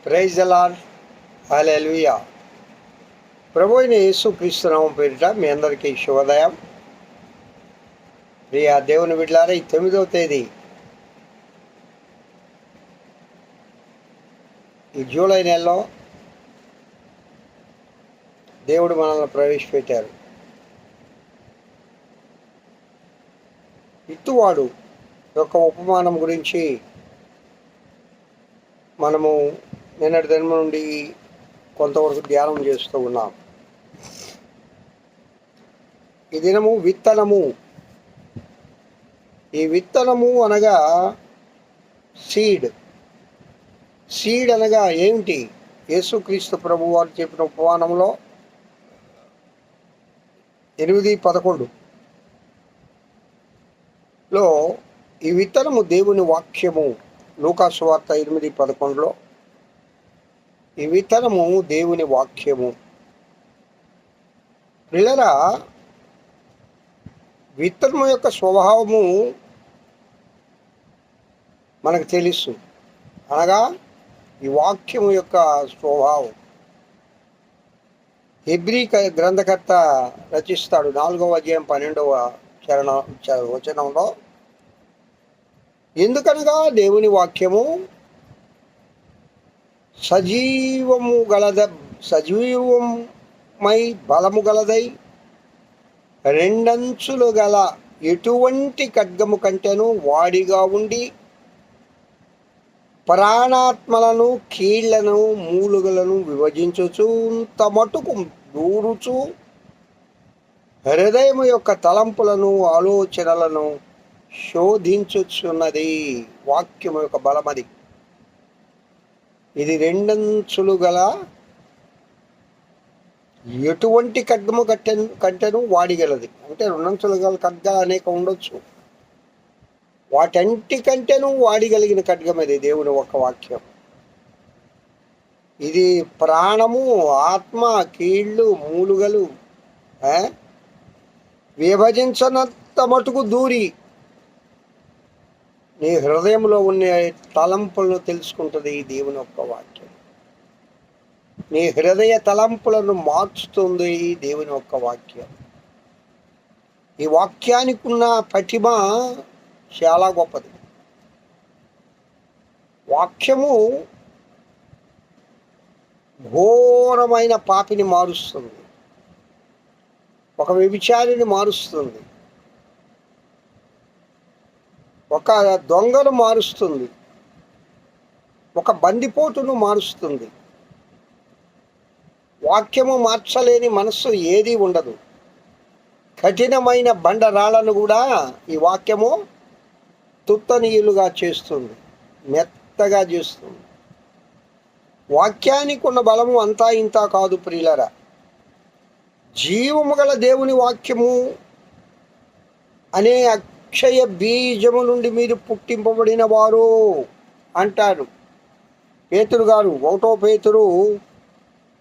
Praise the lord. Hallelujah. ప్రభు అయిన యేసుక్రీస్తు నామం పేరిట మీ అందరికీ శుభోదయం. ప్రియ దేవుని బిడ్డలారా, ఈ 9వ తేదీ ఈ జూలై నెలలో దేవుడు మనల్ని ప్రవేశపెట్టారు. విత్తువాడు యొక్క ఉపమానం గురించి మనము నిన్నటి దినం నుండి కొంతవరకు ధ్యానం చేస్తూ ఉన్నాం. ఈ దినము విత్తనము. ఈ విత్తనము అనగా సీడ్ అనగా ఏమిటి? యేసుక్రీస్తు ప్రభు వారు చెప్పిన ఉపమానంలో 8:11 ఈ విత్తనము దేవుని వాక్యము. లూకా సువార్త 8:11 ఈ విత్తనము దేవుని వాక్యము. పిల్లరా, విత్తనము యొక్క స్వభావము మనకు తెలుసు. అనగా ఈ వాక్యము యొక్క స్వభావం హెబ్రీ గ్రంథకర్త రచిస్తాడు 4వ అధ్యాయం 12వ వచనంలో, ఎందుకనగా దేవుని వాక్యము సజీవమై బలము గలదై, రెండంచులు గల ఎటువంటి ఖడ్గము కంటేను వాడిగా ఉండి, ప్రాణాత్మలను కీళ్లను మూలుగలను విభజించుచు మటుకు దూరుచు, హృదయము యొక్క తలంపులను ఆలోచనలను శోధించుచున్నది. వాక్యము యొక్క బలమది. ఇది రెండంచులు గల ఎటువంటి ఖడ్గము కంటేను వాడిగలది. అంటే రెండంచులు గల ఖడ్గా అనేక ఉండొచ్చు, వాటంటికంటేను వాడిగలిగిన ఖడ్గం అది దేవుని ఒక వాక్యం. ఇది ప్రాణము, ఆత్మ, కీళ్ళు, మూలుగలు విభజించనంత మటుకు దూరి నీ హృదయంలో ఉన్న తలంపులను తెలుసుకుంటుంది ఈ దేవుని యొక్క వాక్యం. నీ హృదయ తలంపులను మార్చుతుంది ఈ దేవుని యొక్క వాక్యం. ఈ వాక్యానికి ఉన్న పటిమ చాలా గొప్పది. వాక్యము ఘోరమైన పాపిని మారుస్తుంది, ఒక వ్యభిచారిని మారుస్తుంది, ఒక దొంగను మారుస్తుంది, ఒక బందిపోటును మారుస్తుంది. వాక్యము మార్చలేని మనస్సు ఏదీ ఉండదు. కఠినమైన బండరాళ్లను కూడా ఈ వాక్యము తుత్తనీయులుగా చేస్తుంది, మెత్తగా చేస్తుంది. వాక్యానికి ఉన్న బలము అంతా ఇంత కాదు ప్రియులరా. జీవము గల దేవుని వాక్యము అనే అక్షయ బీజము నుండి మీరు పుట్టింపబడిన వారు అంటారు పేతురు గారు. 1 పేతురు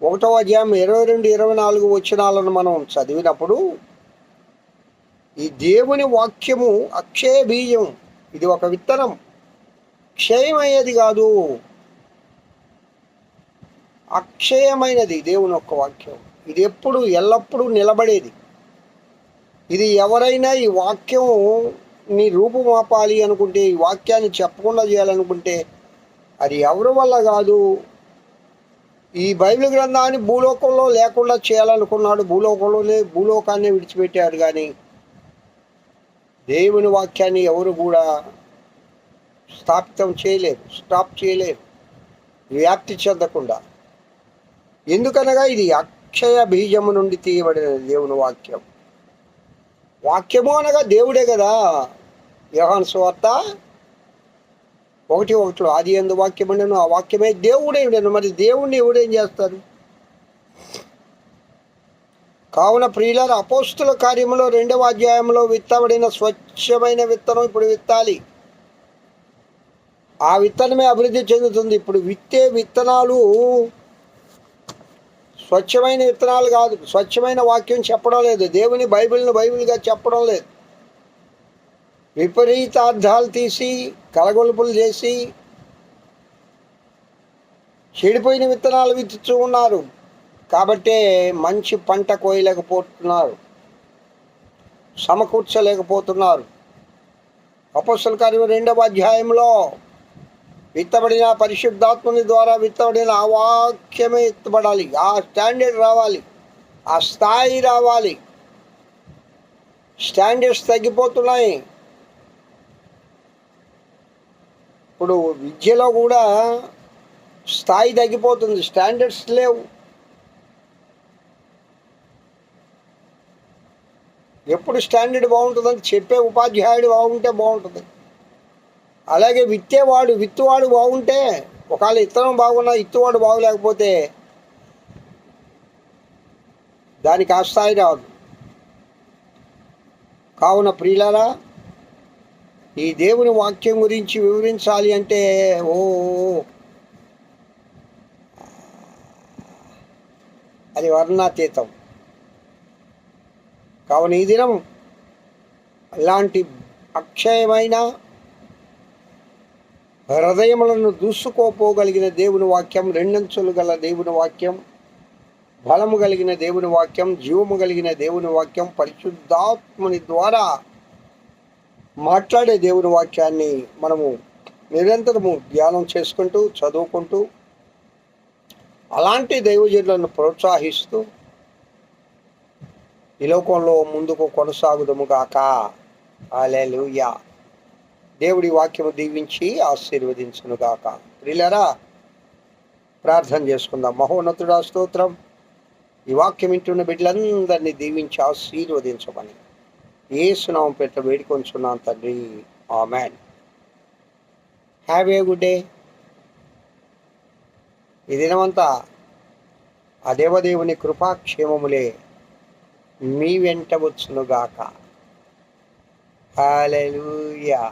1వ అధ్యాయం 22-24 వచనాలను మనం చదివినప్పుడు, ఈ దేవుని వాక్యము అక్షయ బీజం. ఇది ఒక విత్తనం, క్షయమయ్యేది కాదు, అక్షయమైనది దేవుని యొక్క వాక్యం. ఇది ఎప్పుడు ఎల్లప్పుడూ నిలబడేది. ఇది ఎవరైనా ఈ వాక్యం నీ రూపుమాపాలి అనుకుంటే, ఈ వాక్యాన్ని చెప్పకుండా చేయాలనుకుంటే అది ఎవరి వల్ల కాదు. ఈ బైబిల్ గ్రంథాన్ని భూలోకంలో లేకుండా చేయాలనుకున్నాడు, భూలోకాన్ని విడిచిపెట్టాడు. కానీ దేవుని వాక్యాన్ని ఎవరు కూడా స్టాప్ చేయలేరు వ్యాప్తి చెందకుండా. ఎందుకనగా ఇది అక్షయ బీజము నుండి తీయబడిన దేవుని వాక్యం. వాక్యము అనగా దేవుడే కదా. యోహాను సువార్త 1:1 ఆది యందు వాక్యం ఉండెను, ఆ వాక్యమే దేవుడే ఉండెను. మరి దేవుణ్ణి ఎవడేం చేస్తారు? కావున ప్రియులారా, అపోస్తుల కార్యములో 2వ అధ్యాయంలో విత్తబడిన స్వచ్ఛమైన విత్తనం ఇప్పుడు విత్తాలి. ఆ విత్తనమే అభివృద్ధి చెందుతుంది. ఇప్పుడు విత్తే విత్తనాలు స్వచ్ఛమైన విత్తనాలు కాదు. స్వచ్ఛమైన వాక్యం చెప్పడం లేదు. దేవుని బైబిల్గా చెప్పడం లేదు. విపరీత అర్థాలు తీసి కలగొలుపులు చేసి చెడిపోయిన విత్తనాలు విత్తుతూ ఉన్నారు. కాబట్టే మంచి పంట కోయలేకపోతున్నారు, సమకూర్చలేకపోతున్నారు. అపోస్తల కార్యం 2వ అధ్యాయంలో విత్తబడిన పరిశుద్ధాత్మని ద్వారా విత్తబడిన ఆ వాక్యమే ఎత్తబడాలి. ఆ స్టాండర్డ్ రావాలి, ఆ స్థాయి రావాలి. స్టాండర్డ్స్ తగ్గిపోతున్నాయి. ఇప్పుడు విద్యలో కూడా స్థాయి తగ్గిపోతుంది, స్టాండర్డ్స్ లేవు. ఎప్పుడు స్టాండర్డ్ బాగుంటుందంటే చెప్పే ఉపాధ్యాయుడు బాగుంటే బాగుంటుంది. అలాగే విత్తువాడు బాగుంటే, ఒకవేళ ఇత్తనం బాగున్నా ఇత్తువాడు బాగులేకపోతే దానికి ఆ స్థాయి రాదు. కావున ప్రియులారా, ఈ దేవుని వాక్యం గురించి వివరించాలి అంటే అది వర్ణాతీతం. కావున ఈ దినం అలాంటి అక్షయమైన హృదయములను దూసుకోపోగలిగిన దేవుని వాక్యం, రెండంచులు గల దేవుని వాక్యం, బలము కలిగిన దేవుని వాక్యం, జీవము కలిగిన దేవుని వాక్యం, పరిశుద్ధాత్మని ద్వారా మాట్లాడే దేవుని వాక్యాన్ని మనము నిరంతరము ధ్యానం చేసుకుంటూ, చదువుకుంటూ, అలాంటి దైవజనులను ప్రోత్సహిస్తూ ఈ లోకంలో ముందుకు కొనసాగుదముగాక. హల్లెలూయా. దేవుడి వాక్యము దీవించి ఆశీర్వదించునుగాక. ప్రియులారా, ప్రార్థన చేసుకుందాం. మహోన్నతుడా, స్తోత్రం. ఈ వాక్యం వింటున్న బిడ్డలందరినీ దీవించి ఆశీర్వదించమని యేసు నామమున పేరిట వేడుకొంచున్నాను తండ్రి. Amen. Have a good day. ఈ దినమంతా ఆ దేవదేవుని కృపాక్షేమములే మీ వెంట వచ్చునుగాక. హల్లెలూయా.